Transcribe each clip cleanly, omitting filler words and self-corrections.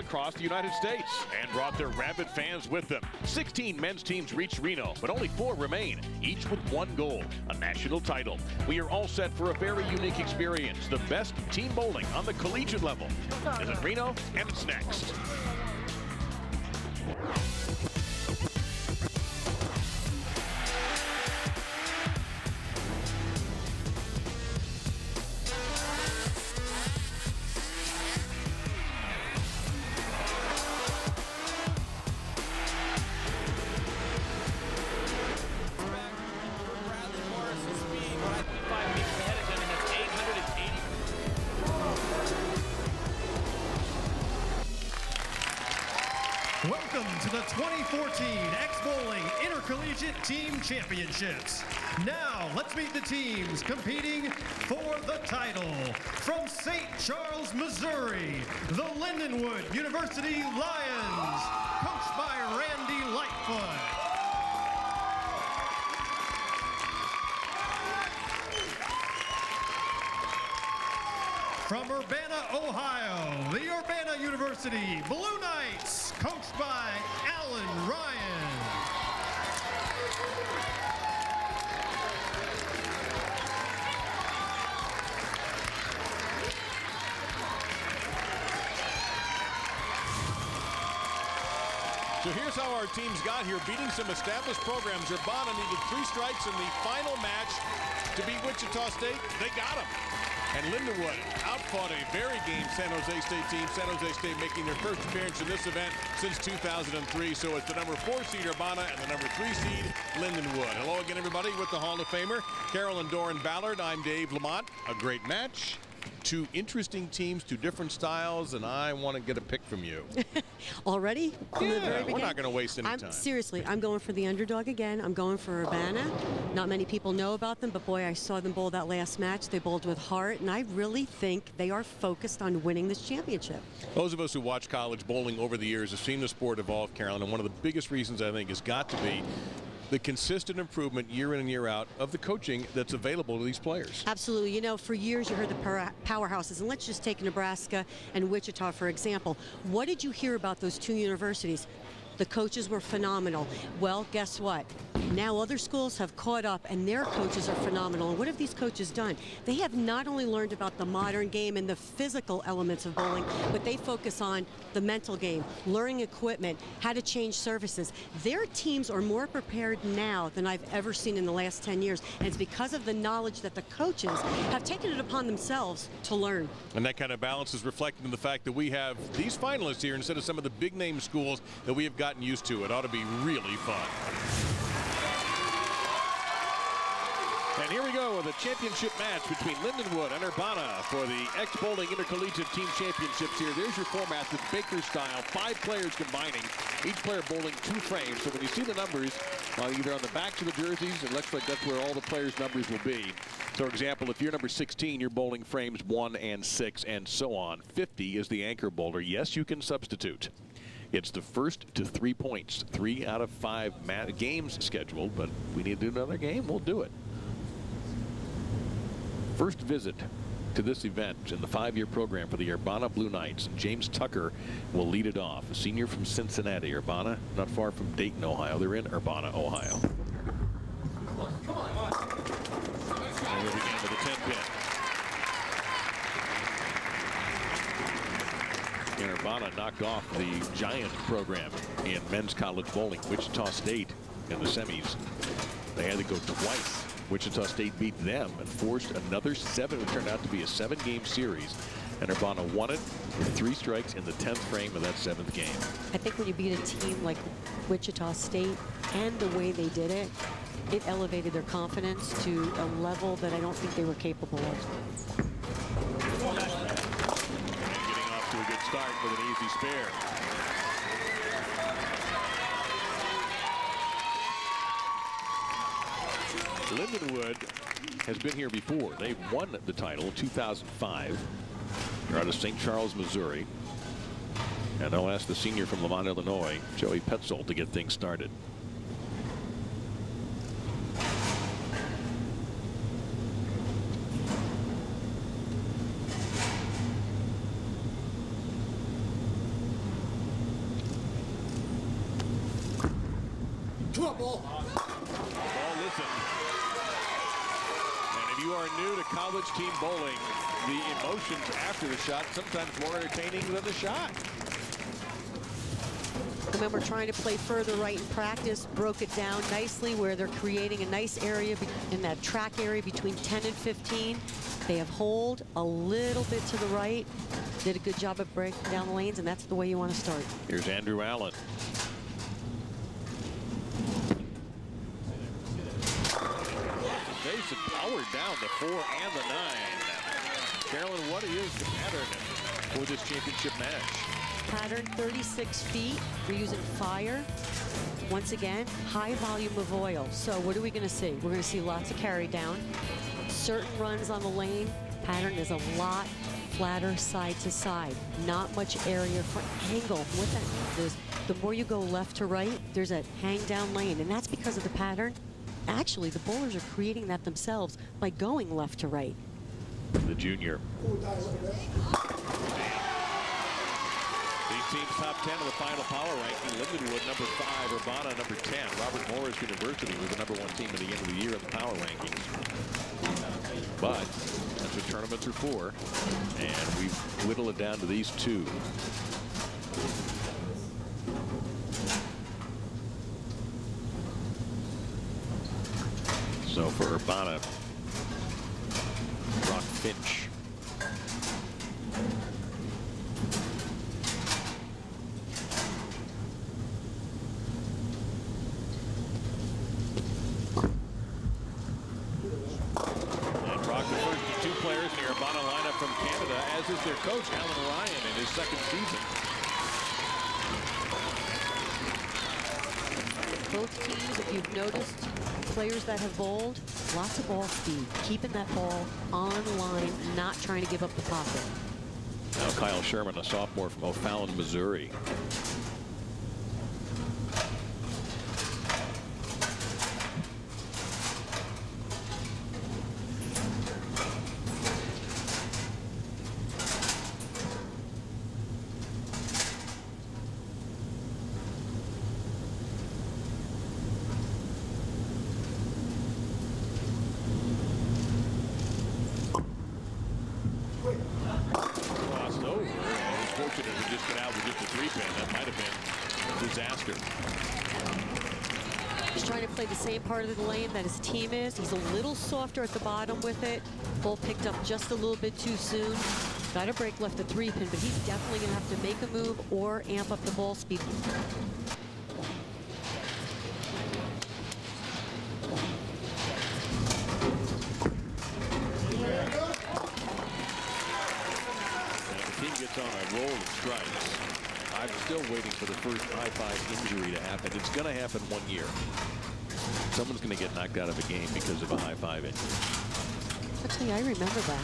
across the United States and brought their rabid fans with them. 16 men's teams reached Reno, but only 4 remain, each with one goal, a national title. We are all set for a very unique experience, the best team bowling on the collegiate level. It's in Reno, and it's next. Welcome to the 2014 X-Bowling Intercollegiate Team Championships. Now, let's meet the teams competing for the title. From St. Charles, Missouri, the Lindenwood University Lions, coached by Randy Lightfoot. From Urbana, Ohio, the Urbana University Blue Knights, coached by Alan Ryan. So here's how our teams got here, beating some established programs. Urbana needed 3 strikes in the final match to beat Wichita State. They got them. And Lindenwood outfought a very game San Jose State team. San Jose State making their first appearance in this event since 2003. So it's the number 4 seed Urbana and the number 3 seed Lindenwood. Hello again, everybody, with the Hall of Famer, Carolyn Doran Ballard. I'm Dave Lamont. A great match. 2 interesting teams, 2 different styles, and I want to get a pick from you. Already? Yeah, we're not going to waste any time. Seriously, I'm going for the underdog again. I'm going for Urbana. Not many people know about them, but boy, I saw them bowl that last match. They bowled with heart, and I really think they are focused on winning this championship. Those of us who watch college bowling over the years have seen the sport evolve, Carolyn, and one of the biggest reasons I think has got to be the consistent improvement year in and year out of the coaching that's available to these players. Absolutely. You know, for years you heard the powerhouses, and let's just take Nebraska and Wichita, for example. What did you hear about those 2 universities? The coaches were phenomenal. Well, guess what? Now other schools have caught up, and their coaches are phenomenal. And what have these coaches done? They have not only learned about the modern game and the physical elements of bowling, but they focus on the mental game, learning equipment, how to change surfaces. Their teams are more prepared now than I've ever seen in the last 10 years. And it's because of the knowledge that the coaches have taken it upon themselves to learn. And that kind of balance is reflected in the fact that we have these finalists here instead of some of the big name schools that we have gotten used to. It ought to be really fun. And here we go with a championship match between Lindenwood and Urbana for the X-Bowling Intercollegiate Team Championships here. There's your format, the Baker style, 5 players combining, each player bowling 2 frames. So when you see the numbers, either on the backs of the jerseys, it looks like that's where all the players' numbers will be. So, for example, if you're number 16, you're bowling frames 1 and 6 and so on. 50 is the anchor bowler. Yes, you can substitute. It's the first to 3 points. 3 out of 5 games scheduled, but we need to do another game, we'll do it. First visit to this event in the 5-year program for the Urbana Blue Knights. James Tucker will lead it off, a senior from Cincinnati. Urbana, not far from Dayton, Ohio. They're in Urbana, Ohio. Come on. And we begin with the 10 pin. And Urbana knocked off the giant program in men's college bowling, Wichita State, in the semis. They had to go twice. Wichita State beat them and forced another 7. It turned out to be a 7-game series. And Urbana won it with 3 strikes in the 10th frame of that 7th game. I think when you beat a team like Wichita State and the way they did it, it elevated their confidence to a level that I don't think they were capable of. And getting off to a good start with an easy spare. Lindenwood has been here before. They won the title in 2005. They're out of St. Charles, Missouri. And I'll ask the senior from Lamont, Illinois, Joey Petzold, to get things started. Come on, ball. Ball, listen. And if you are new to college team bowling, the emotions after the shot sometimes more entertaining than the shot. Remember, trying to play further right in practice, broke it down nicely where they're creating a nice area in that track area between 10 and 15. They have hold a little bit to the right. Did a good job of breaking down the lanes, and that's the way you want to start. Here's Andrew Allen. Face and power down the 4 and the 9. Carolyn, what is the pattern for this championship match? Pattern 36 feet. We're using fire. Once again, high volume of oil. So what are we going to see? We're going to see lots of carry down, certain runs on the lane. Pattern is a lot flatter side to side, not much area for angle. What that means is the more you go left to right, there's a hang down lane, and that's because of the pattern. Actually, the bowlers are creating that themselves by going left to right. The junior. These teams top 10 in the final power ranking. Lindenwood number 5, Urbana number 10. Robert Morris University was the number 1 team at the end of the year in the power rankings. But that's what tournaments are for, and we've whittled it down to these 2. So for Urbana, Brock Finch. From Canada, as is their coach, Alan Ryan, in his 2nd season. Both teams, if you've noticed, players that have bowled, lots of ball speed, keeping that ball on line, not trying to give up the pocket. Now Kyle Sherman, a sophomore from O'Fallon, Missouri. The same part of the lane that his team is. He's a little softer at the bottom with it. Ball picked up just a little bit too soon. Got a break left the 3-pin, but he's definitely going to have to make a move or amp up the ball speed. Now the team gets on a roll of strikes. I'm still waiting for the first high-five injury to happen. It's going to happen one year. Someone's going to get knocked out of a game because of a high-five injury. Actually, I remember that.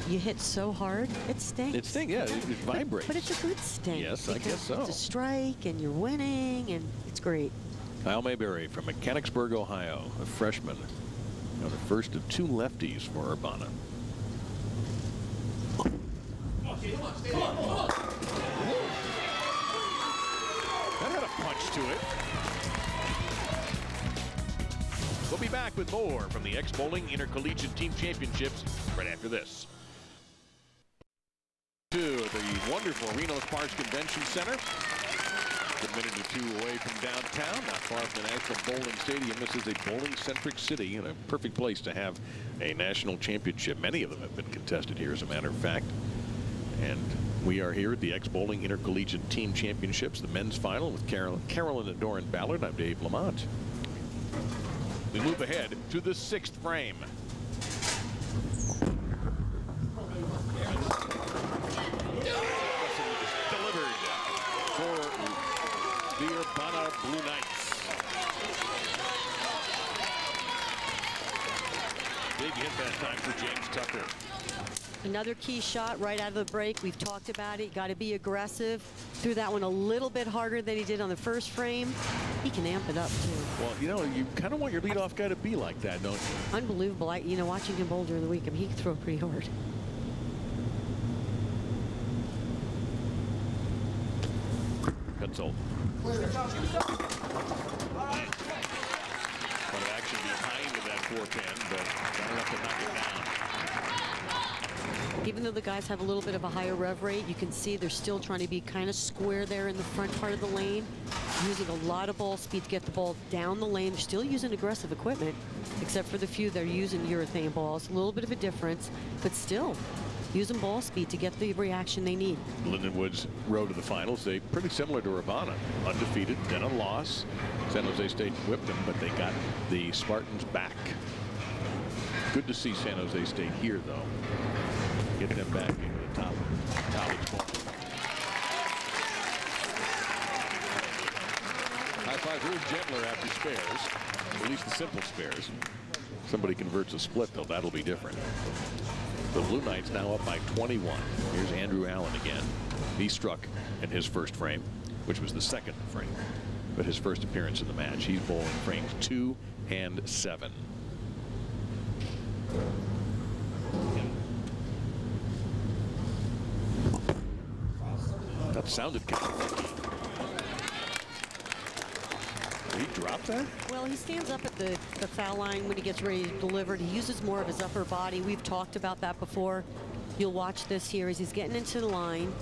You hit so hard, it stinks. It stinks, yeah, it vibrates. But it's a good stink. Yes, I guess so. It's a strike, and you're winning, and it's great. Kyle Mayberry from Mechanicsburg, Ohio, a freshman. Now the first of 2 lefties for Urbana. Come on. That had a punch to it. We'll be back with more from the X-Bowling Intercollegiate Team Championships right after this. To the wonderful Reno Sparks Convention Center. A minute or 2 away from downtown, not far from the National Bowling Stadium. This is a bowling-centric city and a perfect place to have a national championship. Many of them have been contested here, as a matter of fact. And we are here at the X-Bowling Intercollegiate Team Championships, the men's final with Carolyn and Doran Ballard. I'm Dave Lamont. We move ahead to the 6th frame. Delivered for the Urbana Blue Knights. Big hit that time for James Tucker. Another key shot right out of the break. We've talked about it. Got to be aggressive. Threw that one a little bit harder than he did on the first frame. He can amp it up, too. Well, you know, you kind of want your leadoff guy to be like that, don't you? Unbelievable. You know, watching him bowl during the week, I mean, he can throw pretty hard. Pencil. But action behind that 4-pin, but not enough to knock it down. Even though the guys have a little bit of a higher rev rate, you can see they're still trying to be kind of square there in the front part of the lane, using a lot of ball speed to get the ball down the lane. They're still using aggressive equipment, except for the few that are using urethane balls. A little bit of a difference, but still using ball speed to get the reaction they need. Lindenwood's road to the finals, they pretty similar to Urbana. Undefeated, then a loss. San Jose State whipped them, but they got the Spartans back. Good to see San Jose State here, though. Get them back into the top college ball. High five, really gentler after spares, at least the simple spares. Somebody converts a split, though, that'll be different. The Blue Knights now up by 21. Here's Andrew Allen again. He struck in his first frame, which was the second frame, but his first appearance in the match. He's bowling frames 2 and 7. That sounded kind of funky. Did he drop that? Well, he stands up at the foul line when he gets ready to deliver. He uses more of his upper body. We've talked about that before. You'll watch this here as he's getting into the line.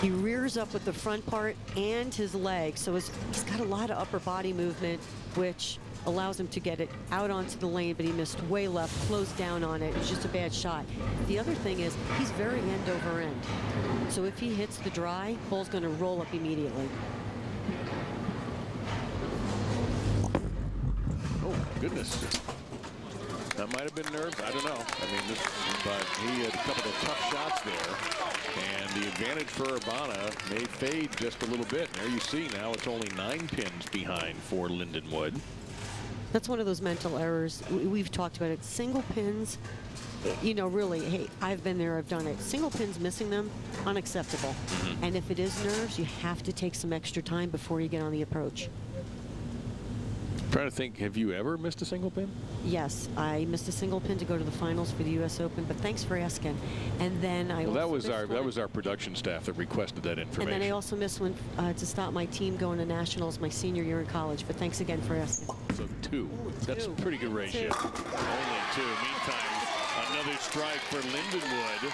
He rears up with the front part and his leg, so he's got a lot of upper body movement, which allows him to get it out onto the lane, but he missed way left, closed down on it. It was just a bad shot. The other thing is he's very end over end. So if he hits the dry, ball's going to roll up immediately. Oh, my goodness. That might have been nerves. I don't know. I mean, but he had a couple of tough shots there. And the advantage for Urbana may fade just a little bit. There you see now it's only 9 pins behind for Lindenwood. That's one of those mental errors. We've talked about it. Single pins, you know, really, hey, I've been there, I've done it. Single pins, missing them, unacceptable. And if it is nerves, you have to take some extra time before you get on the approach. I'm trying to think, have you ever missed a single pin? Yes, I missed a single pin to go to the finals for the U.S. Open, but thanks for asking. And then I that was our production staff that requested that information. And then I also missed one to stop my team going to nationals my senior year in college. But thanks again for asking. So 2. Ooh, That's a pretty good ratio. Only 2. Meantime, another strike for Lindenwood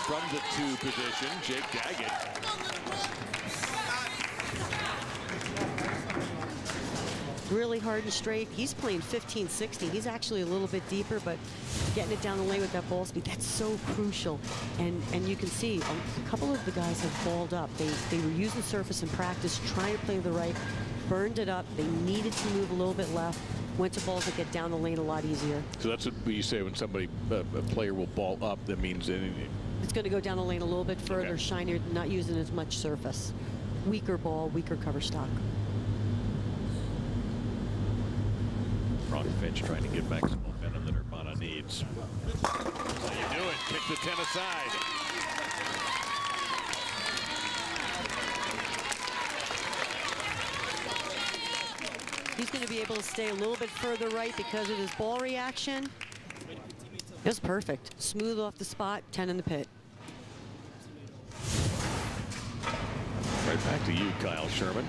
from the 2 position. Jake Daggett. Really hard and straight. He's playing 15-16. He's actually a little bit deeper, but getting it down the lane with that ball speed, that's so crucial. And you can see a couple of the guys have balled up. They were using surface in practice, trying to play the right, burned it up. They needed to move a little bit left, went to balls that get down the lane a lot easier. So that's what you say when somebody, a player will ball up, that means it's going to go down the lane a little bit further, okay. Shinier, not using as much surface. Weaker ball, weaker cover stock. Ron Finch trying to get back some momentum that Urbana needs. How you do it? Kick the 10 aside. He's going to be able to stay a little bit further right because of his ball reaction. It was perfect. Smooth off the spot, 10 in the pit. Right back to you, Kyle Sherman.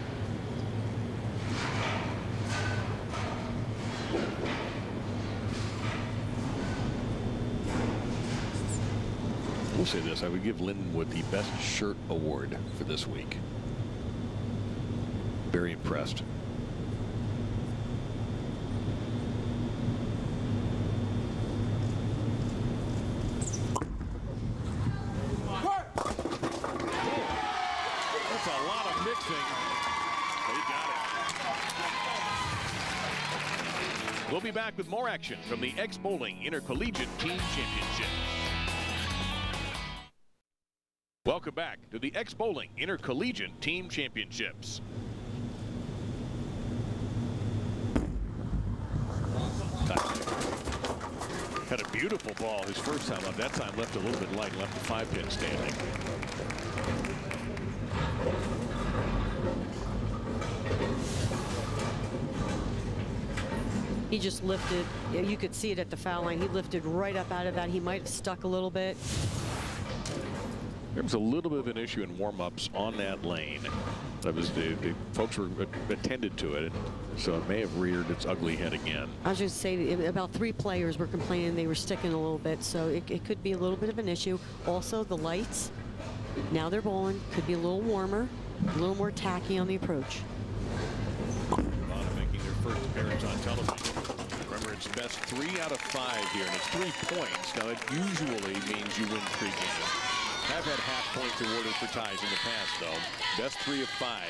We'll say this, I would give Lindenwood the best shirt award for this week. Very impressed. That's a lot of mixing. He got it. We'll be back with more action from the X-Bowling Intercollegiate Team Championship. Welcome back to the X-Bowling Intercollegiate Team Championships. Had a beautiful ball his first time up. That time left a little bit light, left the 5-pin standing. He just lifted. You could see it at the foul line. He lifted right up out of that. He might have stuck a little bit. There was a little bit of an issue in warm-ups on that lane. That was the folks were attended to it, so it may have reared its ugly head again. I was just saying about 3 players were complaining they were sticking a little bit, so it could be a little bit of an issue. Also, the lights, now they're bowling, could be a little warmer, a little more tacky on the approach. Urbana making their first appearance on television. Remember, it's best 3 out of 5 here, and it's 3 points. Now, it usually means you win 3 games. Have had half points awarded for ties in the past, though. Best 3 of 5.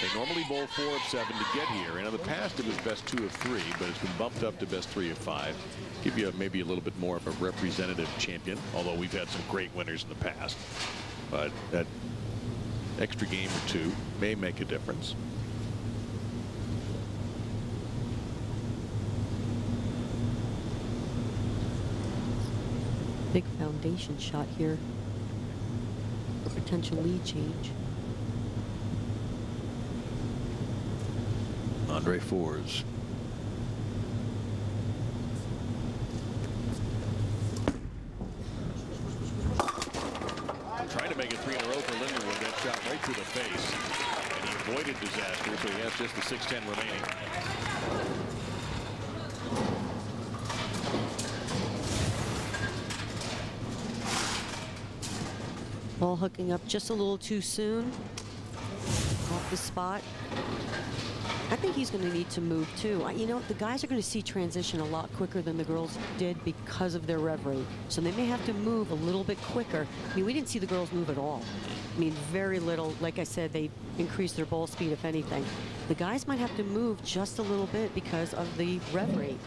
They normally bowl 4 of 7 to get here. And in the past, it was best 2 of 3, but it's been bumped up to best 3 of 5. Give you maybe a little bit more of a representative champion, although we've had some great winners in the past. But that extra game or 2 may make a difference. Big foundation shot here. Potential lead change. Andre Fours. Trying to make it 3 in a row for Lindenwood. That shot right through the face. And he avoided disaster, so he has just the 6-10 remaining. Ball hooking up just a little too soon. Off the spot. I think he's going to need to move too. You know, the guys are going to see transition a lot quicker than the girls did because of their rev rate. So they may have to move a little bit quicker. I mean, we didn't see the girls move at all. I mean, very little. Like I said, they increased their ball speed, if anything. The guys might have to move just a little bit because of the rev rate.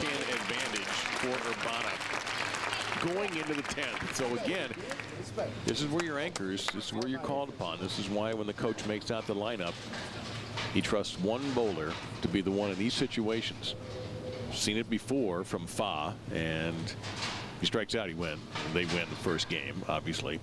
Advantage for Urbana going into the 10th. So again, this is where your anchors, this is where you're called upon. This is why when the coach makes out the lineup, he trusts one bowler to be the one in these situations. Seen it before from Fa, and he strikes out, he wins. They win the first game, obviously.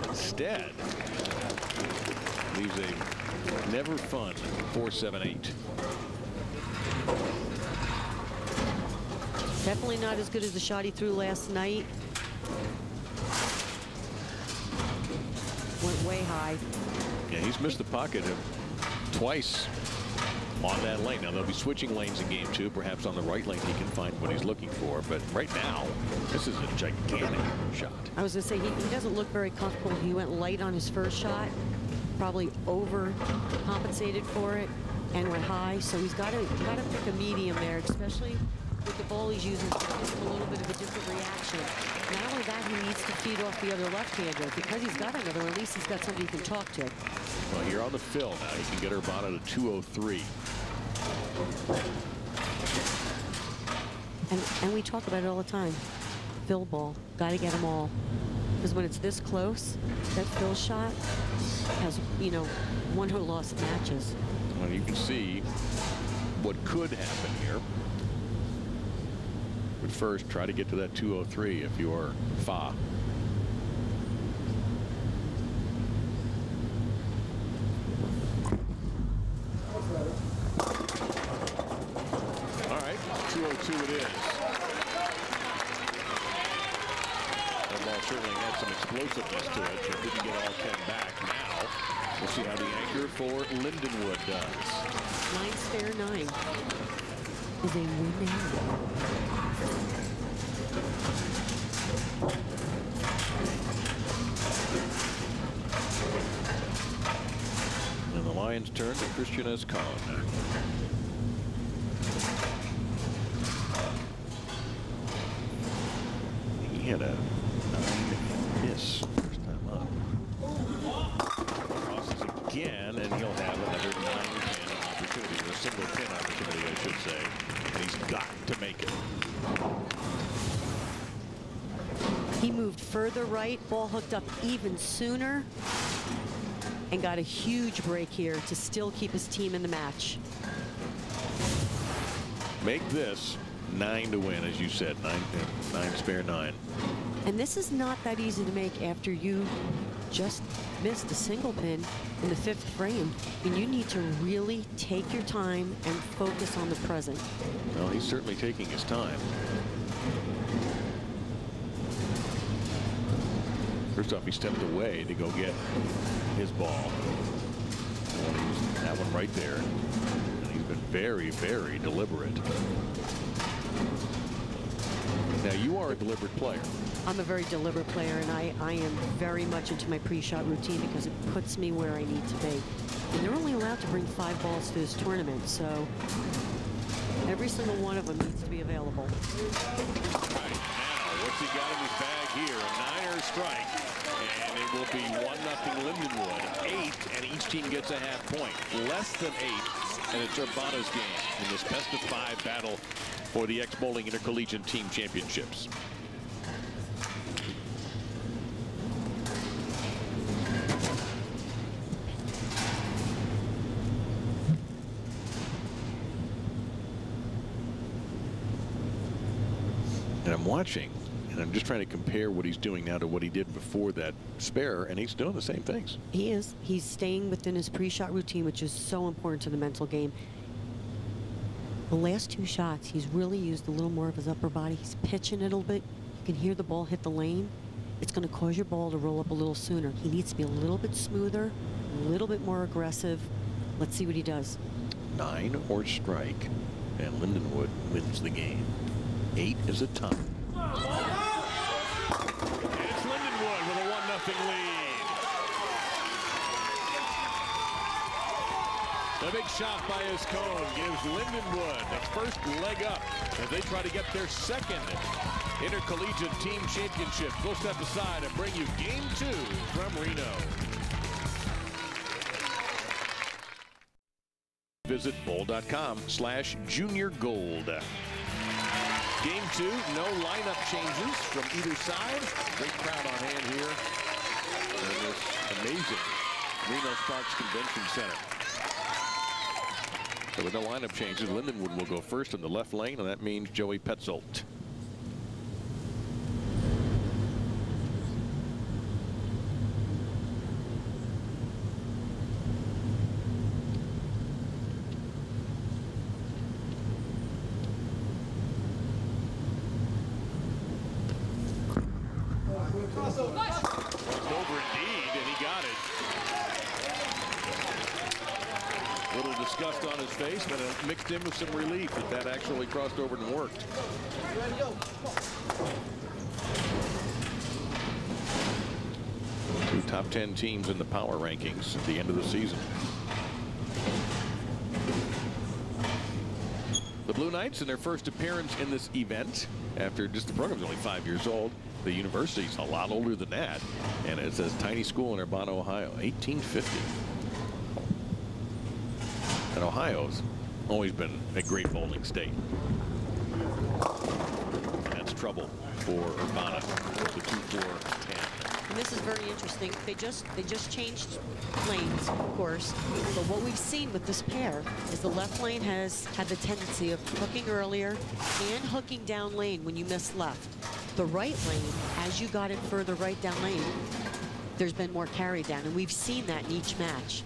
Instead, leaves a never fun 4-7-8. Definitely not as good as the shot he threw last night. Went way high. Yeah, he's missed the pocket twice on that lane. Now they'll be switching lanes in game 2. Perhaps on the right lane he can find what he's looking for. But right now, this is a gigantic shot. I was going to say, he doesn't look very comfortable. He went light on his first shot, probably overcompensated for it, and went high. So he's got to pick a medium there, especially with the ball he's using. Just a little bit of a different reaction. Not only that, he needs to feed off the other left-hander. Because he's got another, at least he's got somebody he can talk to. Well, here on the fill now, he can get Urbana to 203. And we talk about it all the time. Fill ball, got to get them all. Because when it's this close, that fill shot has, you know, won or lost matches. Well, you can see what could happen here. But first, try to get to that 203 if you're Fa. All right, 202 it is. That ball certainly had some explosiveness to it, but didn't get all 10 back. Now, we'll see how the anchor for Lindenwood does. 9 spare 9 is a win now. And the Lions turn to Christian Escon. He had a 9 miss first time up. Crosses again, and he'll have another 9-pin opportunity, or a single pin opportunity, I should say. And he's got to make it. He moved further right, ball hooked up even sooner. and got a huge break here to still keep his team in the match. Make this 9 to win, as you said. 9 spare 9. And this is not that easy to make after you just missed a single pin in the 5th frame. And you need to really take your time and focus on the present. Well, he's certainly taking his time. First off, he stepped away to go get his ball. That one right there. And he's been very, very deliberate. Now, you are a deliberate player. I'm a very deliberate player, and I am very much into my pre-shot routine because it puts me where I need to be. And they're only allowed to bring 5 balls to this tournament, so every single one of them needs to be available. Right now, what's he got in his bag here? A 9er strike, and it will be 1-0 Lindenwood. 8, and each team gets a half point. Less than 8, and it's Urbana's game in this best-of-5 battle for the X-Bowling Intercollegiate Team Championships. And I'm watching, and I'm just trying to compare what he's doing now to what he did before that spare, and he's doing the same things. He is. He's staying within his pre-shot routine, which is so important to the mental game. The last 2 shots, he's really used a little more of his upper body. He's pitching it a little bit. You can hear the ball hit the lane. It's going to cause your ball to roll up a little sooner. He needs to be a little bit smoother, a little bit more aggressive. Let's see what he does. 9 or strike, and Lindenwood wins the game. 8 is a tie. And it's Lindenwood with a 1-0 lead. The big shot by his cone gives Lindenwood the first leg up as they try to get their 2nd Intercollegiate Team Championship. We'll step aside and bring you Game 2 from Reno. Visit bowl.com/juniorgold. Game 2, no lineup changes from either side. Great crowd on hand here in this amazing Reno Sparks Convention Center. So with no lineup changes, Lindenwood will go first in the left lane, and that means Joey Petzold. Over indeed, and he got it. A little disgust on his face, but it mixed in with some relief that actually crossed over and worked. Two top 10 teams in the power rankings at the end of the season. The Blue Knights in their first appearance in this event after just the program's only 5 years old. The university's a lot older than that, and it's a tiny school in Urbana, Ohio, 1850. And Ohio's always been a great bowling state. That's trouble for Urbana with the 2-4-10. And this is very interesting. They just changed lanes, of course. But what we've seen with this pair is the left lane has had the tendency of hooking earlier and hooking down lane when you miss left. The right lane, as you got it further right down lane, there's been more carry down, and we've seen that in each match.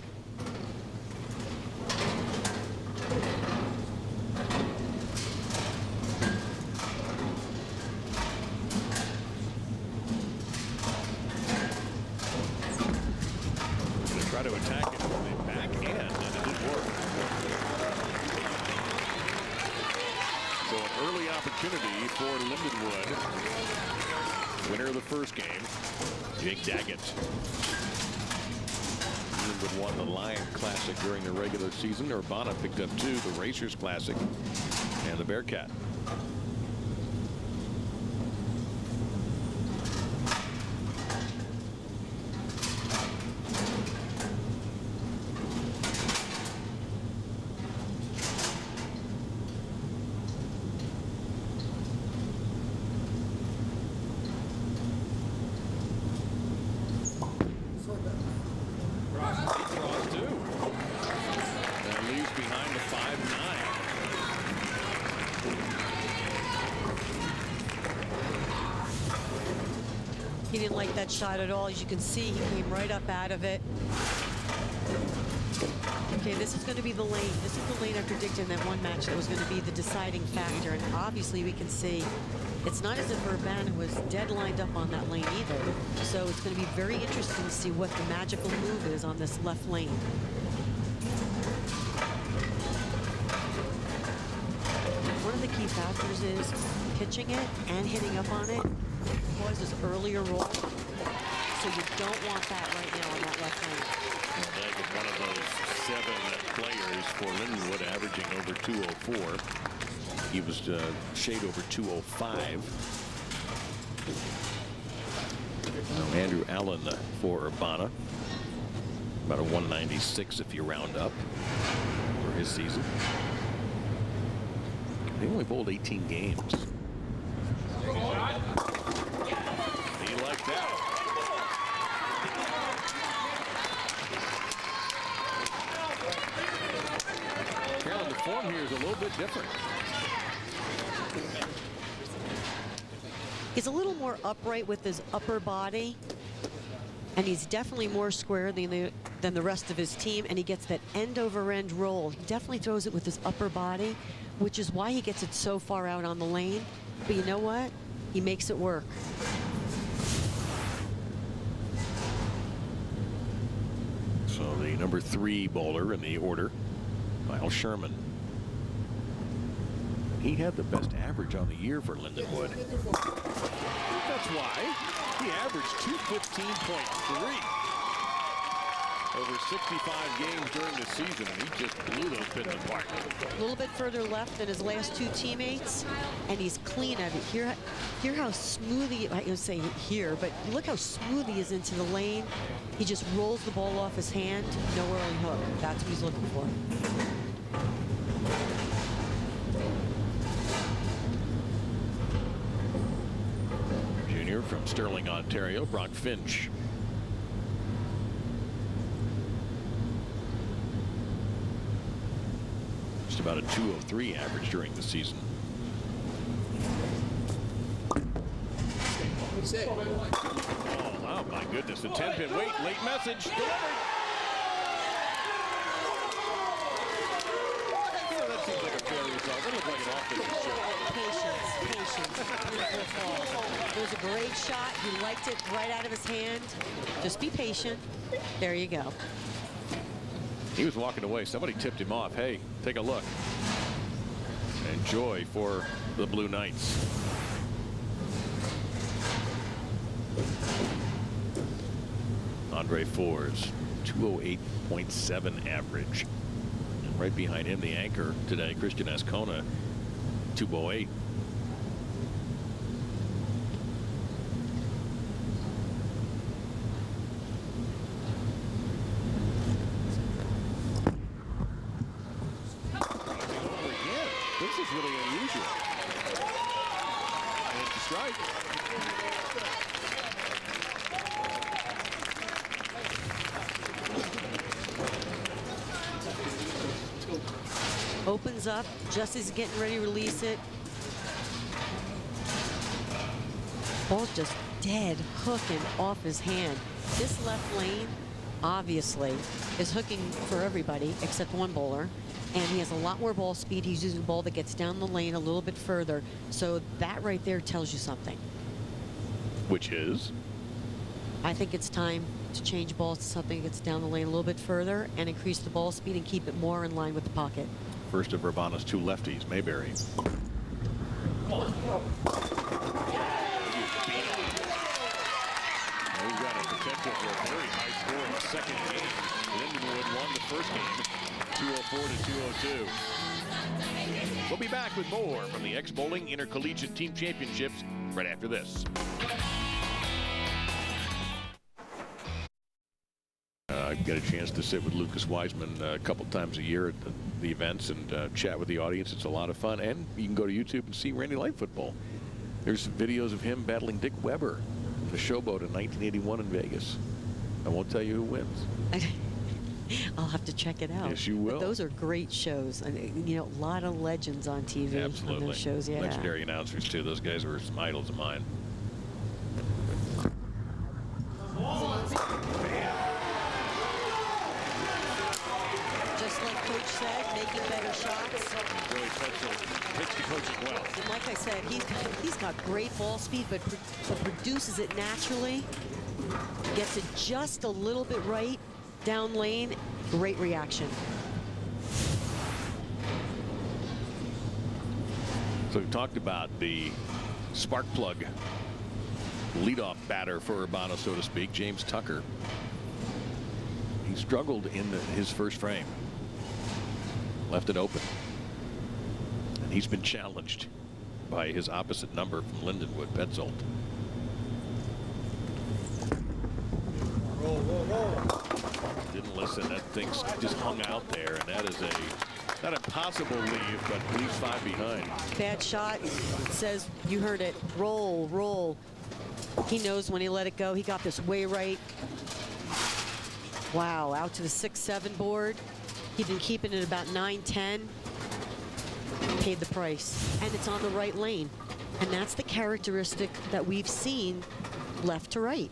Try to attack it from the back end, and it didn't work. So an early opportunity for Lindenwood. Winner of the first game, Jake Daggett. Lindenwood won the Lion Classic during the regular season. Urbana picked up 2, the Racers Classic and the Bearcat. that shot at all. As you can see, he came right up out of it. Okay, this is going to be the lane. This is the lane I predicted in that one match that was going to be the deciding factor. And obviously we can see it's not as if Urbana was dead lined up on that lane either. So it's going to be very interesting to see what the magical move is on this left lane. One of the key factors is pitching it and hitting up on it causes earlier roll. So you don't want that right now on that left lane. That was one of those 7 players for Lindenwood, averaging over 204. He was shade over 205. Now Andrew Allen for Urbana, about a 196 if you round up for his season. He only bowled 18 games. He liked that. Carolyn, the form here is a little bit different. He's a little more upright with his upper body, and he's definitely more square than the rest of his team, and he gets that end over end roll. He definitely throws it with his upper body, which is why he gets it so far out on the lane. But you know what? He makes it work. So the number 3 bowler in the order, Miles Sherman. He had the best average on the year for Lindenwood. That's why he averaged 215.3 over 65 games during the season, and he just blew those pins apart. A little bit further left than his last 2 teammates, and he's clean of it. Hear how smooth he, I don't say here, but look how smooth he is into the lane. He just rolls the ball off his hand, no early hook. That's what he's looking for. Junior from Sterling, Ontario, Brock Finch. Just about a 203 average during the season. Oh my goodness, the 10-pin wait, late message delivered. That seems like a fair result. It looked like an off-base shot. Patience. Beautiful fall. It was a great shot. He liked it right out of his hand. Just be patient. There you go. He was walking away. Somebody tipped him off. Hey, take a look. And joy for the Blue Knights. Andre Fours, 208.7 average. And right behind him, the anchor today, Christian Ascona, 208. This is really unusual. And it's a strike. Opens up just as he's getting ready to release it. Ball's just dead hooking off his hand. This left lane, obviously, is hooking for everybody except one bowler. And he has a lot more ball speed. He's using a ball that gets down the lane a little bit further. So that right there tells you something. Which is? I think it's time to change balls to something that gets down the lane a little bit further and increase the ball speed and keep it more in line with the pocket. First of Urbana's 2 lefties, Mayberry. He's got a potential for a very high score in the second game. Lindenwood won the first game, 204 to 202. We'll be back with more from the X-Bowling Intercollegiate Team Championships right after this. I get a chance to sit with Lucas Wiseman a couple times a year at the events and chat with the audience. It's a lot of fun, and you can go to YouTube and see Randy Light football. There's some videos of him battling Dick Weber in the Showboat in 1981 in Vegas. I won't tell you who wins. I'll have to check it out. Yes, you will. But those are great shows. And, you know, a lot of legends on TV. Absolutely. On those shows, yeah. Legendary announcers, too. Those guys were some idols of mine. said, making better shots. Really hits the coach as well. And like I said, he's got great ball speed, but produces it naturally. Gets it just a little bit right down lane. Great reaction. So we talked about the spark plug leadoff batter for Urbana, so to speak, James Tucker. He struggled in his first frame. Left it open. And he's been challenged by his opposite number from Lindenwood, Petzold. Didn't listen. That thing just hung out there, and that is not impossible leave, but leaves 5 behind. Bad shot. Says, you heard it. Roll, roll. He knows when he let it go. He got this way right. Wow, out to the 6-7 board. He'd been keeping it about 9-10. Paid the price. And it's on the right lane. And that's the characteristic that we've seen left to right.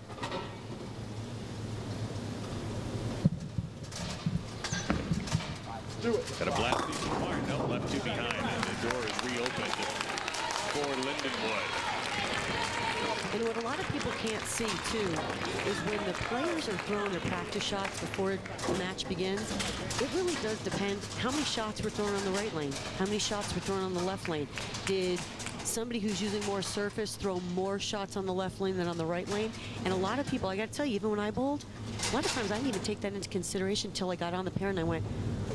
Got a blast these apart. No, left 2 behind, and the door is reopened for Lindenwood. And what a lot of people can't see, too, is when the players are throwing their practice shots before the match begins, it really does depend how many shots were thrown on the right lane, how many shots were thrown on the left lane. Did somebody who's using more surface throw more shots on the left lane than on the right lane? And a lot of people, I got to tell you, even when I bowled, a lot of times I didn't even take that into consideration until I got on the pair and I went,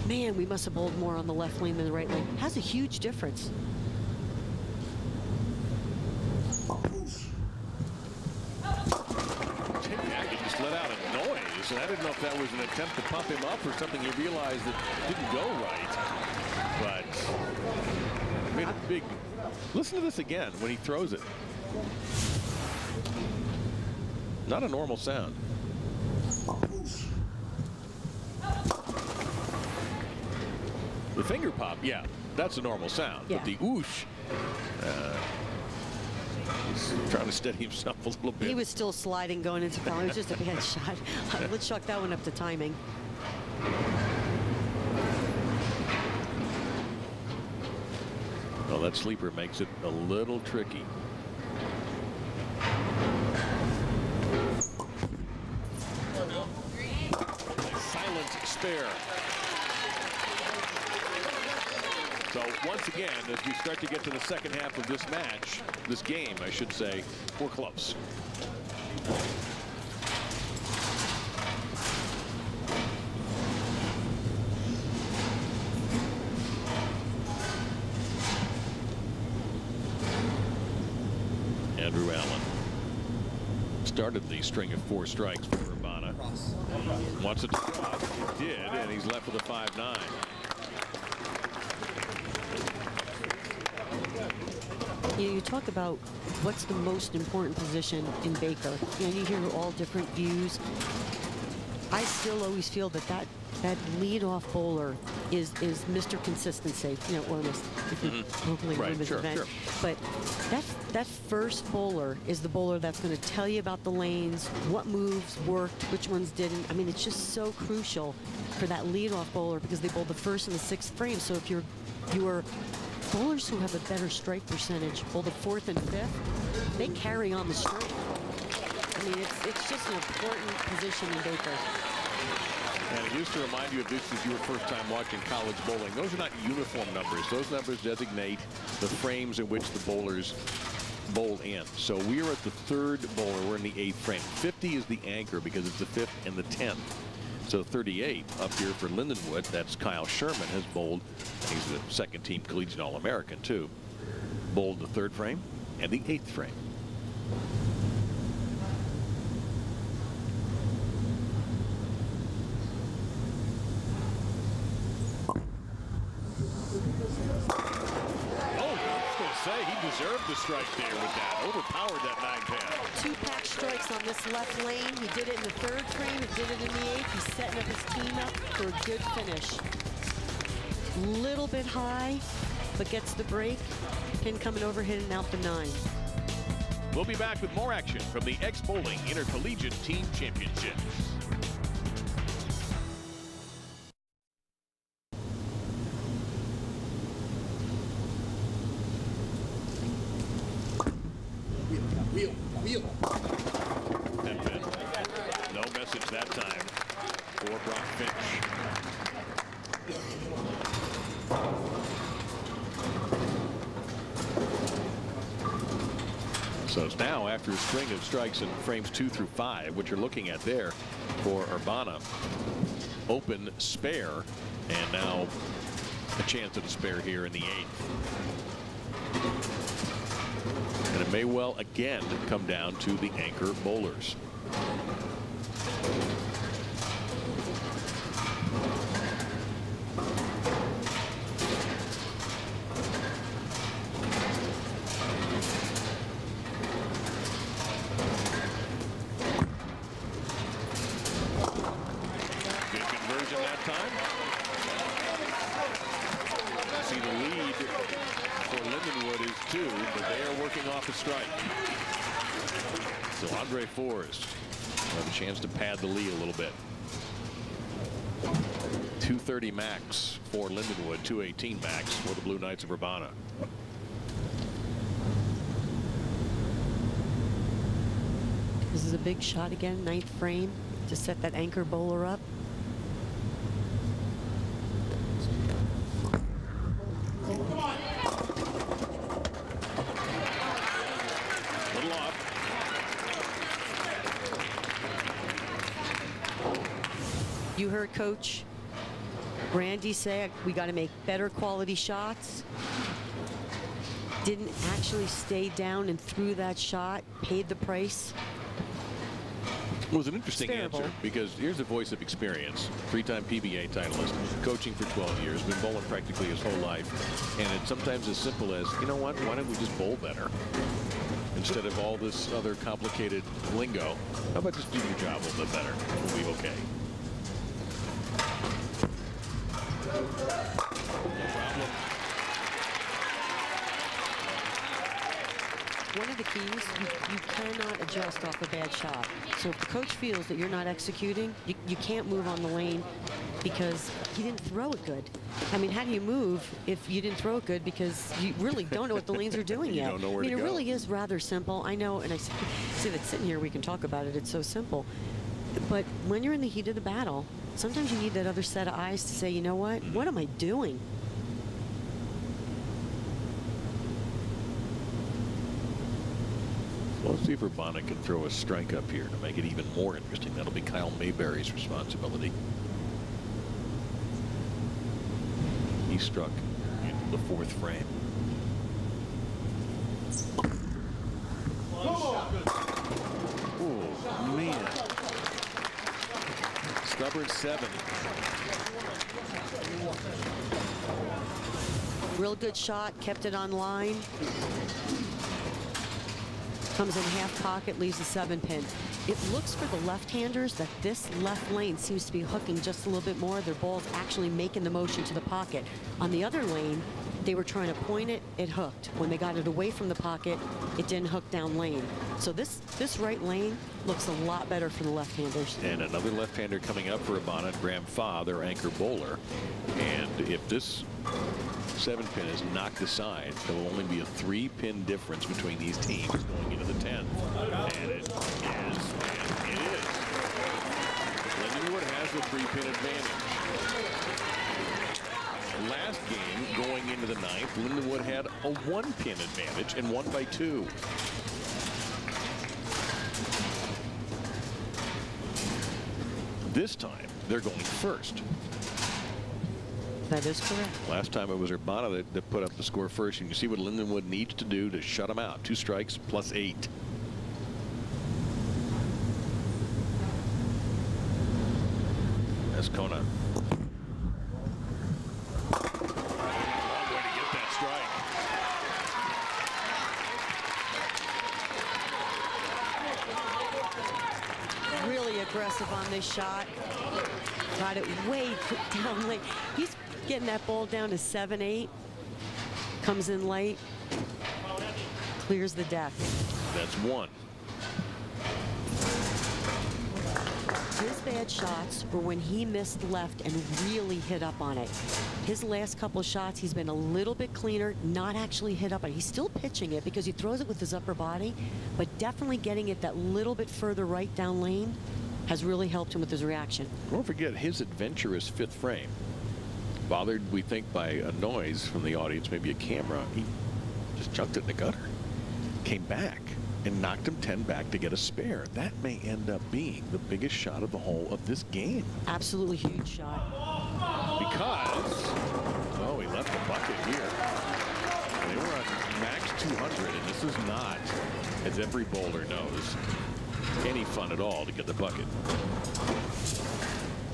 man, we must have bowled more on the left lane than the right lane. Has a huge difference. Let out a noise, and I didn't know if that was an attempt to pump him up or something he realized that didn't go right. But made a big. Listen to this again when he throws it. Not a normal sound. The finger pop, yeah, that's a normal sound. Yeah. But the whoosh. He's trying to steady himself a little bit. He was still sliding going into foul. It was just a bad shot. Let's chalk that one up to timing. Well, that sleeper makes it a little tricky. Silent spare. So once again, as we start to get to the second half of this match, this game, I should say, we're close. Andrew Allen started the string of 4 strikes for Urbana. Wants it to cross. It did, and he's left with a 5-9. You talk about what's the most important position in Baker. You hear all different views. I still always feel that leadoff bowler is Mr. Consistency, or hopefully Right, women's sure, event. sure. But that first bowler is the bowler that's going to tell you about the lanes, what moves worked, which ones didn't. I mean, it's just so crucial for that leadoff bowler because they bowl the 1st and the 6th frame. So if you're bowlers who have a better strike percentage, bowl the 4th and 5th, they carry on the string. I mean, it's just an important position in Baker. And it used to remind you of this as you were first time watching college bowling. Those are not uniform numbers. Those numbers designate the frames in which the bowlers bowl in. So we are at the 3rd bowler. We're in the 8th frame. 50 is the anchor because it's the 5th and the 10th. So 38 up here for Lindenwood. That's Kyle Sherman has bowled. He's the 2nd team collegiate All-American too. Bowled the 3rd frame and the 8th frame. He deserved the strike there with that. Overpowered that 9-10. 2 pack strikes on this left lane. He did it in the 3rd frame. He did it in the 8th. He's setting up his team up for a good finish. Little bit high, but gets the break. Pin coming over, hitting out the 9. We'll be back with more action from the X-Bowling Intercollegiate Team Championships. finish. So it's now after a string of strikes in frames 2 through 5, what you're looking at there for Urbana. Open spare, and now a chance at a spare here in the 8th. And it may well again come down to the anchor bowlers. See, the lead for Lindenwood is 2, but they are working off a strike. So Andre Forrest will have a chance to pad the lead a little bit. 230 max for Lindenwood, 218 max for the Blue Knights of Urbana. This is a big shot again, 9th frame, to set that anchor bowler up. You heard Coach Randy say we got to make better quality shots. Didn't actually stay down and threw that shot, paid the price. It was an interesting answer, because here's the voice of experience. 3-time PBA titleist, coaching for 12 years, been bowling practically his whole life. And it's sometimes as simple as, you know what, why don't we just bowl better? Instead of all this other complicated lingo, how about just do your job a little bit better? We'll be okay. No problem. One of the keys, you cannot adjust off a bad shot. So if the coach feels that you're not executing, you can't move on the lane because he didn't throw it good. I mean, how do you move if you didn't throw it good because you really don't know what the lanes are doing yet? You don't know where to go. It really is rather simple. I know, and I see that sitting here we can talk about it. It's so simple. But when you're in the heat of the battle, sometimes you need that other set of eyes to say, you know what? What am I doing? Well, let's see if Urbana can throw a strike up here to make it even more interesting. That'll be Kyle Mayberry's responsibility. He struck in the 4th frame. Oh, man. Stubborn 7. Real good shot, kept it on line. Comes in half pocket, leaves a 7-pin. It looks for the left-handers that this left lane seems to be hooking just a little bit more. Their ball's actually making the motion to the pocket. On the other lane, they were trying to point it, it hooked. When they got it away from the pocket, it didn't hook down lane. So this right lane looks a lot better for the left-handers. And another left-hander coming up for Urbana, Graham Fa, their anchor bowler. And if this 7-pin is knocked aside, there will only be a 3-pin difference between these teams going into the 10th. And it is, and it is. Lindenwood has the 3-pin advantage. Last game, going into the 9th, Lindenwood had a 1-pin advantage and won by 2. This time, they're going first. That is correct. Last time it was Urbana that put up the score first. And you see what Lindenwood needs to do to shut them out. 2 strikes plus 8. Escona. Long way to get that strike. Really aggressive on this shot. Got it way down late. He's getting that ball down to 7-8. Comes in late. Clears the deck. That's 1. His bad shots were when he missed left and really hit up on it. His last couple of shots, he's been a little bit cleaner, not actually hit up on it. He's still pitching it because he throws it with his upper body, but definitely getting it that little bit further right down lane has really helped him with his reaction. Don't forget his adventurous fifth frame. Bothered, we think, by a noise from the audience, maybe a camera. He just chucked it in the gutter. Came back and knocked him 10 back to get a spare. That may end up being the biggest shot of the whole of this game. Absolutely huge shot. Because, oh, he left the bucket here. They were on max 200, and this is not, as every bowler knows, any fun at all to get the bucket.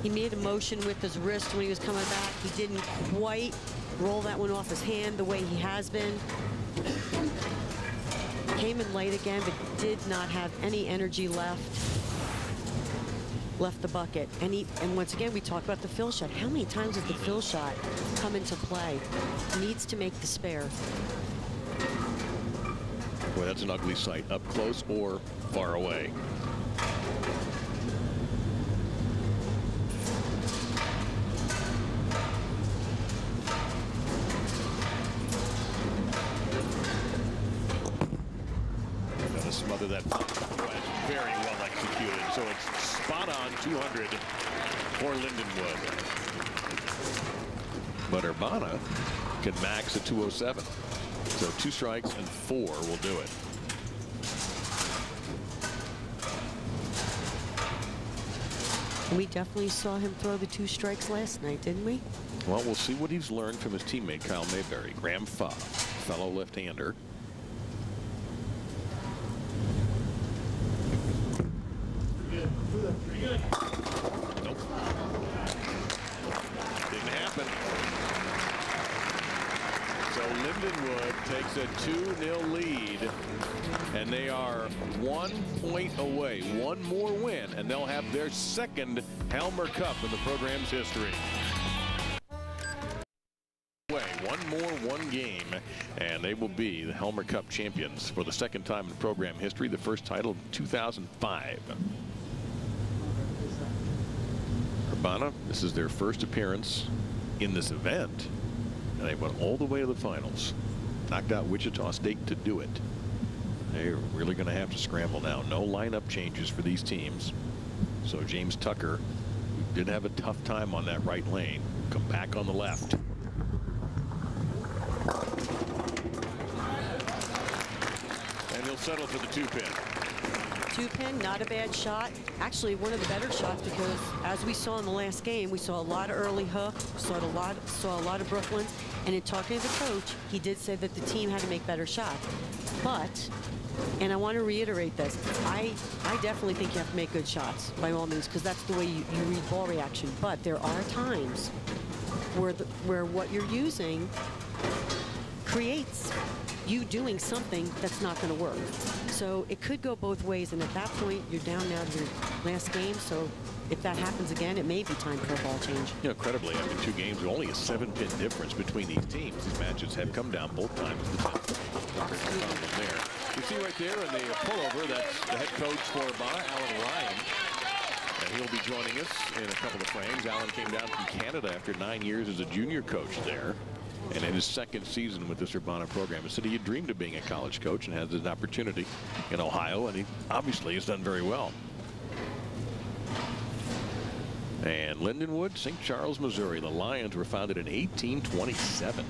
He made a motion with his wrist when he was coming back. He didn't quite roll that one off his hand the way he has been. Came in late again, but did not have any energy left. Left the bucket. And once again, we talk about the fill shot. How many times has the fill shot come into play? Needs to make the spare. Boy, that's an ugly sight, up close or far away. Smother that very well executed. So it's spot on 200 for Lindenwood. But Urbana can max at 207. So 2 strikes and 4 will do it. We definitely saw him throw the 2 strikes last night, didn't we? Well, we'll see what he's learned from his teammate Kyle Mayberry. Graham Fobb, fellow left-hander. Nope. Didn't happen. So Lindenwood takes a 2-0 lead, and they are 1 point away. One more win, and they'll have their second Helmer Cup in the program's history. One game, and they will be the Helmer Cup champions for the second time in program history, the first title in 2005. Urbana, this is their first appearance in this event, and they went all the way to the finals. Knocked out Wichita State to do it. They're really going to have to scramble now. No lineup changes for these teams. So James Tucker, who did have a tough time on that right lane, come back on the left. And he'll settle for the 2-pin. 2-pin, not a bad shot. Actually, one of the better shots, because as we saw in the last game, we saw a lot of early hook, saw a lot of Brooklyn's, and in talking to the coach, he did say that the team had to make better shots. But, and I want to reiterate this, I definitely think you have to make good shots, by all means, because that's the way you read ball reaction. But there are times where what you're using creates you doing something that's not going to work. So it could go both ways, and at that point, you're down now to your last game. So if that happens again, it may be time for a ball change. You know, incredibly, after 2 games, only a 7-pin difference between these teams. These matches have come down both times. There. You see right there in the pullover, that's the head coach for Urbana, Alan Ryan. And he'll be joining us in a couple of frames. Alan came down from Canada after 9 years as a junior coach there. And in his second season with this Urbana program, he said he had dreamed of being a college coach and has an opportunity in Ohio, and he obviously has done very well. And Lindenwood, St. Charles, Missouri. The Lions were founded in 1827.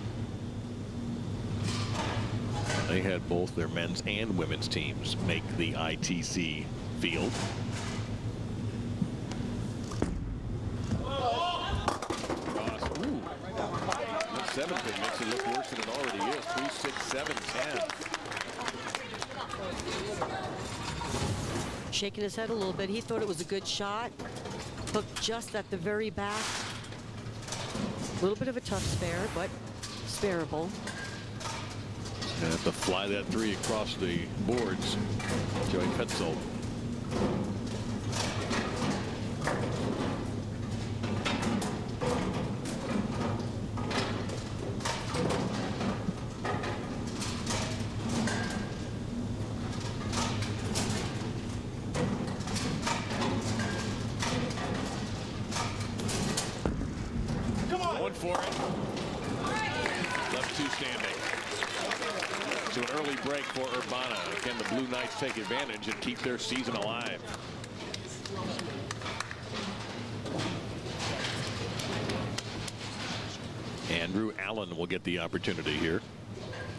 They had both their men's and women's teams make the ITC field. Seventh pin makes it look worse than it already is. 3, 6, 7, 10. Shaking his head a little bit. He thought it was a good shot. Hooked just at the very back. A little bit of a tough spare, but spareable. And have to fly that 3 across the boards. Joey Petzold. For it. Left 2 standing. So an early break for Urbana. Can the Blue Knights take advantage and keep their season alive? Andrew Allen will get the opportunity here.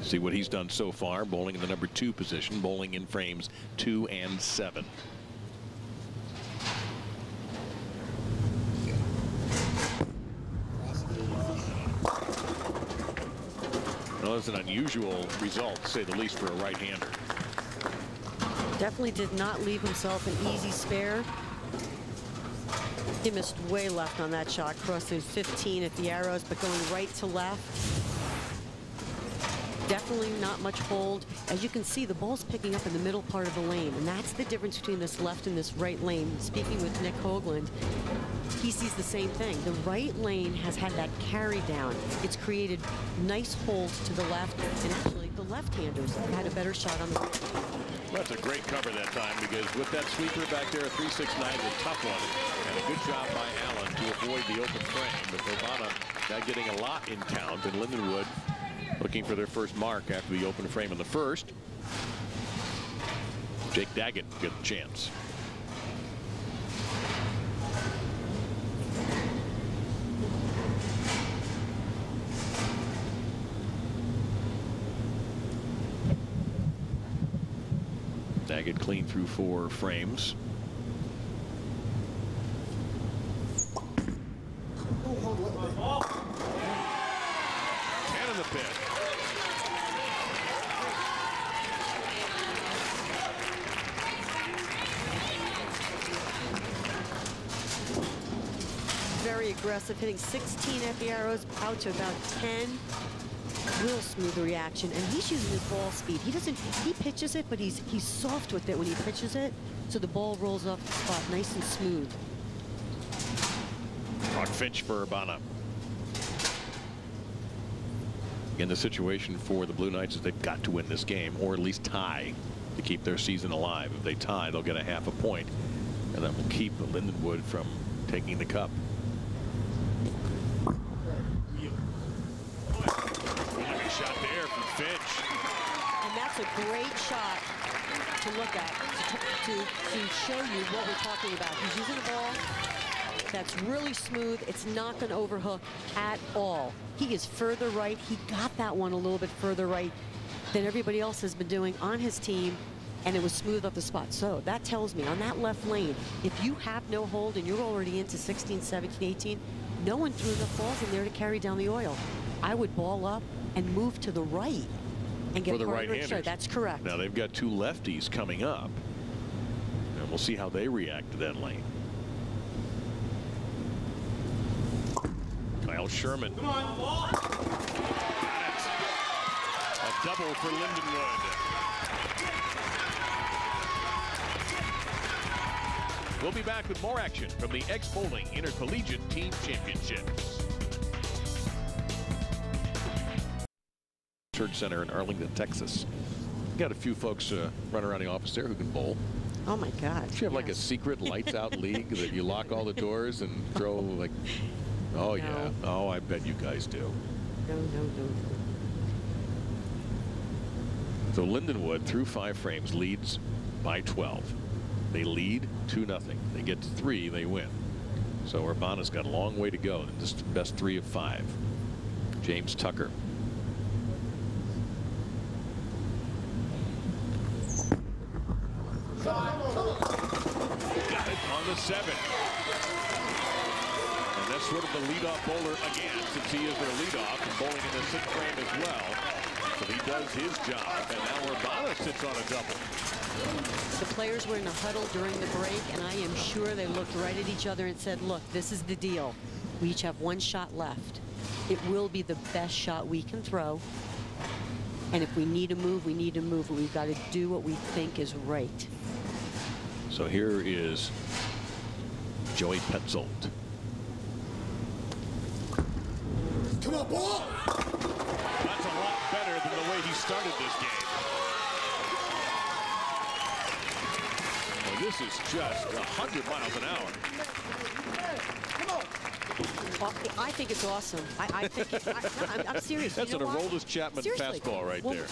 See what he's done so far, bowling in the number 2 position, bowling in frames 2 and 7. Well, that's an unusual result, to say the least, for a right-hander. Definitely did not leave himself an easy spare. He missed way left on that shot, crossing 15 at the arrows, but going right to left. Definitely not much hold. As you can see, the ball's picking up in the middle part of the lane, and that's the difference between this left and this right lane. Speaking with Nick Hoagland, he sees the same thing. The right lane has had that carry down. It's created nice holds to the left, and actually the left-handers have had a better shot on the right. Well, that's a great cover that time, because with that sweeper back there, 3-6-9 is a tough one, and a good job by Allen to avoid the open frame. But Urbana now getting a lot in count, and Lindenwood looking for their first mark after the open frame in the first. Jake Daggett gets a chance. Daggett clean through 4 frames. The pit. Very aggressive, hitting 16 at the arrows, out to about 10. Real smooth reaction, and he's using his ball speed. He pitches it, but he's soft with it when he pitches it, so the ball rolls off the spot nice and smooth. Mark Finch for Urbana. In the situation for the Blue Knights is they've got to win this game, or at least tie, to keep their season alive. If they tie, they'll get a half a point, and that will keep Lindenwood from taking the cup. Nice shot there from Finch. And that's a great shot to look at, to show you what we're talking about. He's using a ball that's really smooth. It's not going to overhook at all. He is further right. He got that one a little bit further right than everybody else has been doing on his team, and it was smooth up the spot. So that tells me on that left lane, if you have no hold and you're already into 16, 17, 18, no one threw enough balls in there to carry down the oil. I would ball up and move to the right and get for the right-handers. right-handers. That's correct. Now they've got 2 lefties coming up, and we'll see how they react to that lane. Kyle Sherman. Come on, ball. Got it. A double for Lindenwood. We'll be back with more action from the X-Bowling Intercollegiate Team Championships. Church Center in Arlington, Texas. Got a few folks running around the office there who can bowl. Oh my God. Do you have like a secret lights out league that you lock all the doors and throw like... Oh, no. Yeah. Oh, I bet you guys do. No. So Lindenwood, through 5 frames, leads by 12. They lead 2-0. They get to 3, they win. So Urbana's got a long way to go. This is the best 3 of 5. James Tucker. Got it on the 7. And that's sort of the leadoff bowler again, since he is their leadoff and bowling in the 6th frame as well. So he does his job, and now Urbana sits on a double. The players were in a huddle during the break, and I am sure they looked right at each other and said, look, this is the deal. We each have 1 shot left. It will be the best shot we can throw. And if we need to move, we need to move. We've got to do what we think is right. So here is Joey Petzold. Come on, ball! That's a lot better than the way he started this game. Well, this is just 100 miles an hour. Come on! I think it's awesome. I think I'm serious. That's an Aroldis Chapman fastball right there.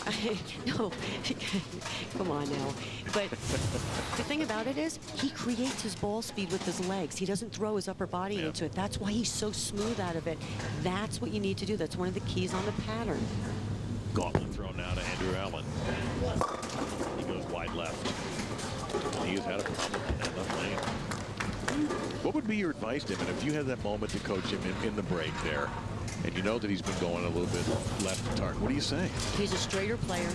No, come on now. But the thing about it is, he creates his ball speed with his legs. He doesn't throw his upper body into it. That's why he's so smooth out of it. That's what you need to do. That's one of the keys on the pattern. Gauntlet thrown now to Andrew Allen. He goes wide left. He has had a problem in that left lane. What would be your advice to him? And if you had that moment to coach him in the break there, and you know that he's been going a little bit left target, what do you say? He's a straighter player.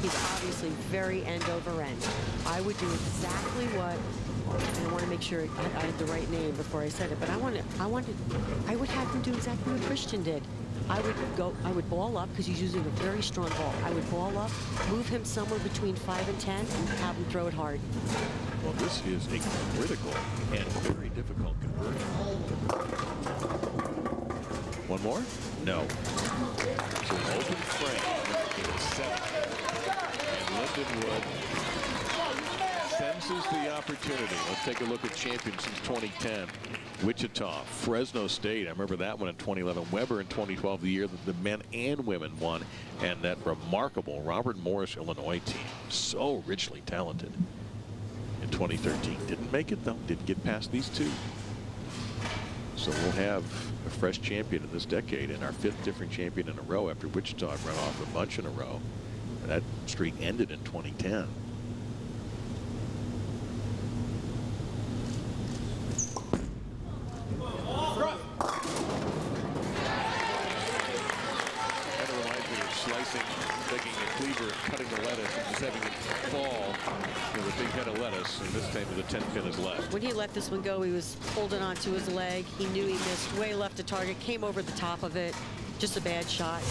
He's obviously very end over end. I would do exactly what, and I want to make sure I had the right name before I said it, but I would have him do exactly what Christian did. I would ball up because he's using a very strong ball. I would ball up, move him somewhere between 5 and 10, and have him throw it hard. Well, this is a critical and very difficult conversion. One more? No. So an open frame in the 7th. And Lindenwood senses the opportunity. Let's take a look at champions since 2010. Wichita, Fresno State. I remember that one in 2011. Weber in 2012, the year that the men and women won. And that remarkable Robert Morris, Illinois team. So richly talented. In 2013. Didn't make it, though. Didn't get past these two. So we'll have a fresh champion in this decade and our 5th different champion in a row after Wichita run off a bunch in a row. And that streak ended in 2010. Taking a cleaver, cutting the lettuce, and just having it fall with a big head of lettuce, and this time with a 10-pin is left. When he let this one go, he was holding onto his leg. He knew he missed, way left the target, came over the top of it. Just a bad shot.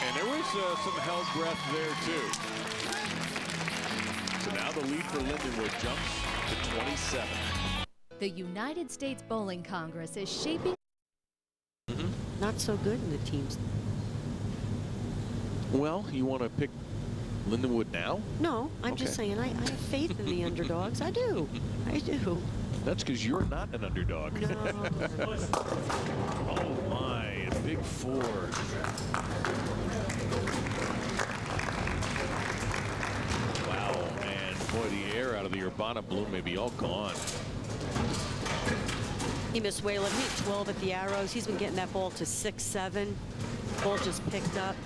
And there was some held breath there, too. So now the lead for Lindenwood jumps to 27. The United States Bowling Congress is shaping. Not so good in the teams. Well, you want to pick Lindenwood now? No, I'm just saying I have faith in the underdogs. I do. I do. That's because you're not an underdog. No. Oh, my. A big 4. Wow, man. Boy, the air out of the Urbana balloon may be all gone. He missed way left. He had 12 at the arrows. He's been getting that ball to 6, 7. Ball just picked up,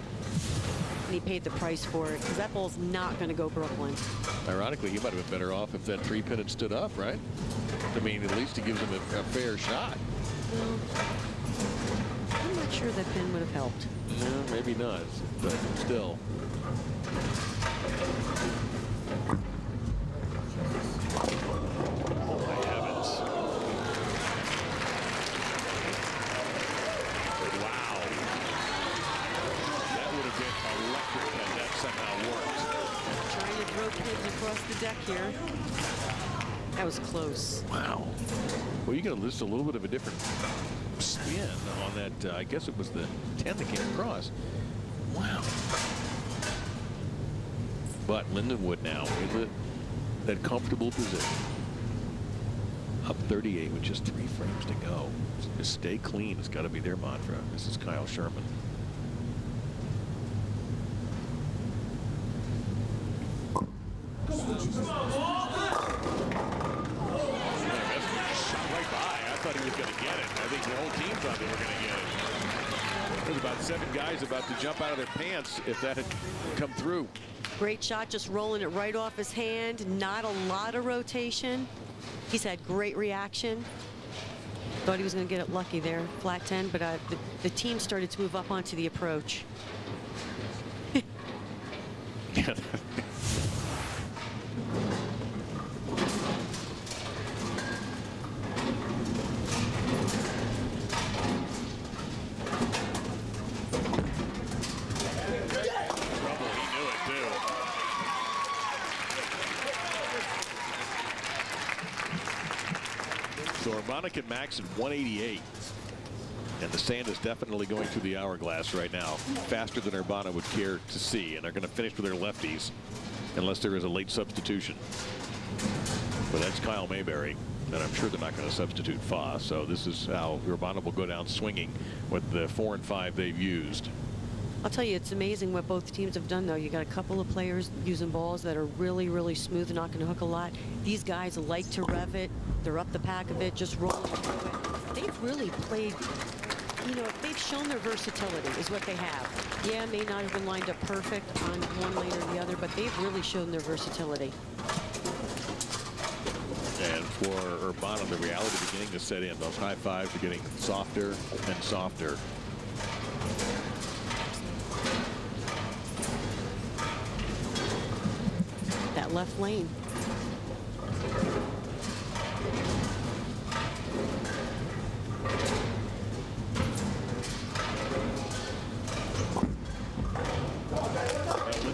and he paid the price for it because that ball's not going to go Brooklyn. Ironically, he might have been better off if that 3-pin had stood up, right? I mean, at least he gives him a fair shot. Well, I'm not sure that pin would have helped. No, maybe not, but still. Across the deck here. That was close. Wow. Well, you got to list a little bit of a different spin on that. I guess it was the 10 that came across. Wow. But Lindenwood now in that comfortable position. Up 38 with just 3 frames to go. Just stay clean. It's got to be their mantra. This is Kyle Sherman. There's about 7 guys about to jump out of their pants if that had come through. Great shot, just rolling it right off his hand. Not a lot of rotation. He's had great reaction. Thought he was going to get it lucky there, flat 10, but the team started to move up onto the approach. So Urbana can max at 188. And the sand is definitely going through the hourglass right now, faster than Urbana would care to see. And they're going to finish with their lefties. unless there is a late substitution. But that's Kyle Mayberry, and I'm sure they're not going to substitute Fa. So this is how Urbana will go down swinging with the 4 and 5 they've used. I'll tell you, it's amazing what both teams have done, though. You got a couple of players using balls that are really, really smooth and not going to hook a lot. These guys like to rev it. They're up the pack of it, just rolling through it. They've really played, you know, they've shown their versatility is what they have. Yeah, may not have been lined up perfect on one lane or the other, but they've really shown their versatility. And for Urbana, the reality beginning to set in. Those high fives are getting softer and softer. That left lane.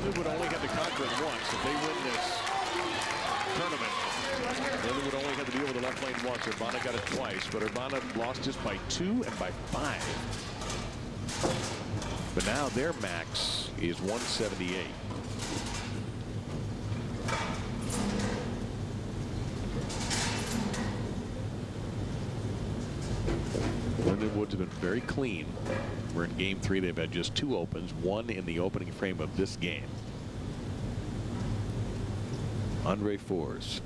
Lindenwood only had to conquer it once. If they win this tournament, Lindenwood only had to deal with the left lane once. Urbana got it twice, but Urbana lost just by 2 and by 5. But now their max is 178. Lindenwood's been very clean. We're in game 3. They've had just 2 opens, 1 in the opening frame of this game. Andre Fours.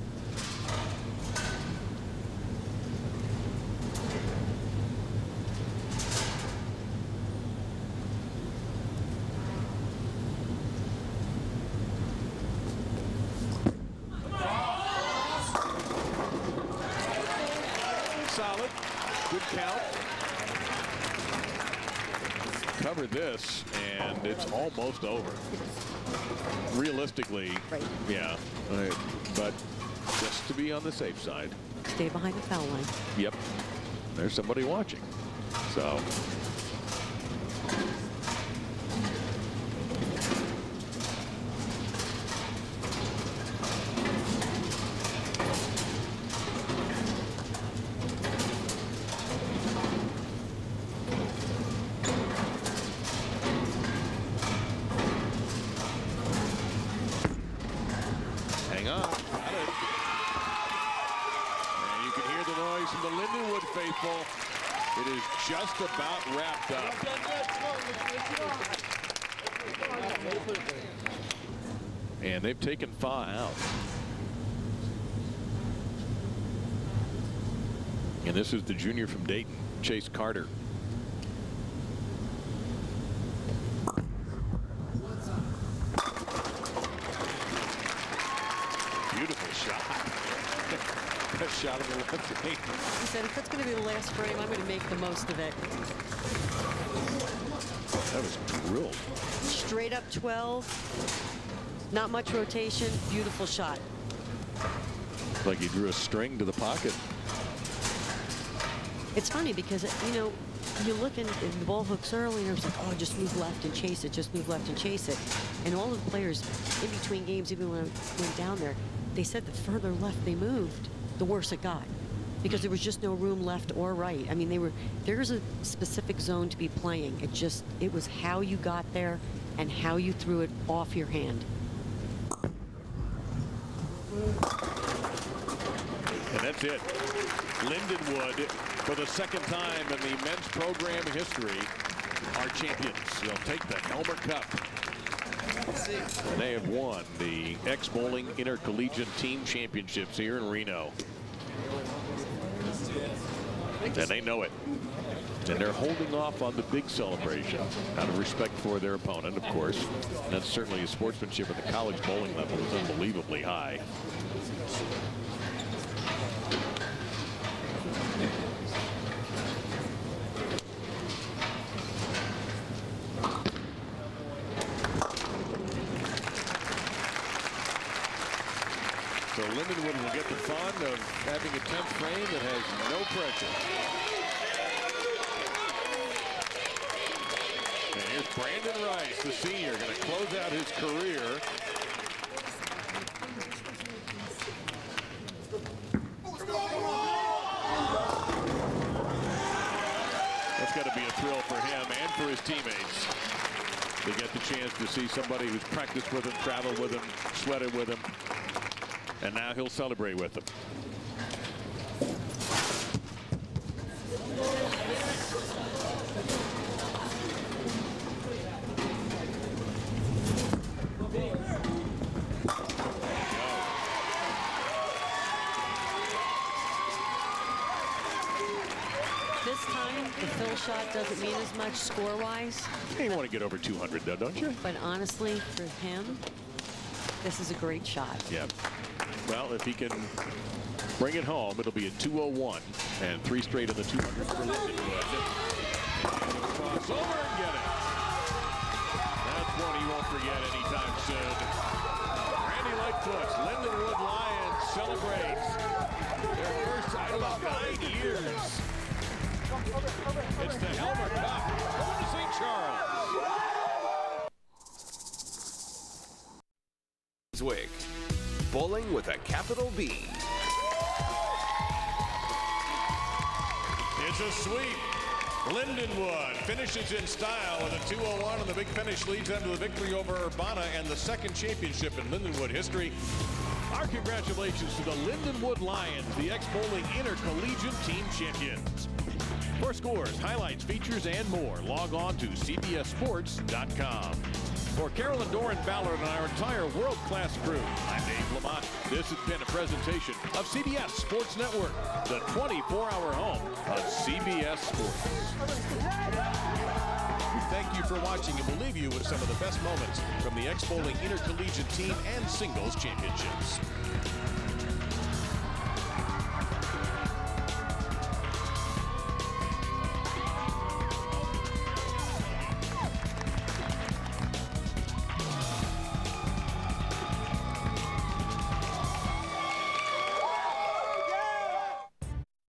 Solid. Good count. Covered this, and it's almost over. Realistically, Right. Yeah. But just to be on the safe side. Stay behind the foul line. Yep. There's somebody watching. So. Hang on. Got it. And you can hear the noise from the Lindenwood faithful. It is just about wrapped up. And they've taken Fa out. And this is the junior from Dayton, Chase Carter. Beautiful shot. That shot on the left lane. He said, if it's going to be the last frame, I'm going to make the most of it. That was drilled. Straight up 12. Not much rotation. Beautiful shot. Like he drew a string to the pocket. It's funny because, you know, you look and the ball hooks early and it's like, oh, just move left and chase it, just move left and chase it. And all of the players in between games, even when I went down there, they said the further left they moved, the worse it got. Because there was just no room left or right. I mean, there's a specific zone to be playing. It was how you got there and how you threw it off your hand. And that's it. Lindenwood, for the second time in the men's program history, are champions. They'll take the Helmer Cup. And they have won the X-Bowling Intercollegiate Team Championships here in Reno. And they know it. And they're holding off on the big celebration out of respect for their opponent, of course. And that's certainly a sportsmanship at the college bowling level is unbelievably high. So Lindenwood will get the fun of having a 10th frame that has no pressure. And here's Brandon Rice, the senior, going to close out his career. That's got to be a thrill for him and for his teammates. They get the chance to see somebody who's practiced with him, traveled with him, sweated with him, and now he'll celebrate with them. This time, the fill shot doesn't mean as much score-wise. You want to get over 200, though, don't you? But honestly, for him, this is a great shot. Yeah. Well, if he can bring it home, it'll be a 201 and 3 straight in the 200 for Lindenwood. Cross over and get it. That's one he won't forget anytime soon. Randy Lightfoot, Lindenwood Lions celebrates their first title of 9 years. It's the Helmer Cup going to St. Charles. Wig. Bowling with a capital B. It's a sweep. Lindenwood finishes in style with a 201, and the big finish leads them to the victory over Urbana and the second championship in Lindenwood history. Our congratulations to the Lindenwood Lions, the ex-bowling intercollegiate team champions. For scores, highlights, features, and more, log on to cbssports.com. For Carolyn, Doran, Ballard, and our entire world-class crew, I'm Dave Lamont. This has been a presentation of CBS Sports Network, the 24-hour home of CBS Sports. We thank you for watching, and we'll leave you with some of the best moments from the ex-bowling intercollegiate team and singles championships.